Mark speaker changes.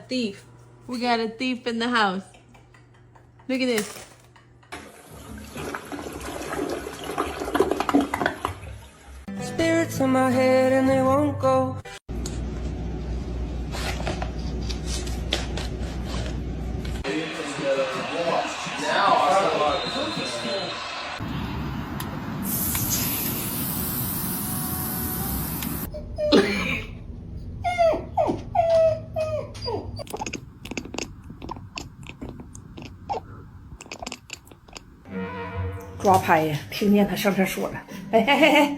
Speaker 1: thief. We got a thief in the house. Look at this.
Speaker 2: Spirits in my head and they won't go.
Speaker 3: 抓拍呀！听见他上这说了，哎，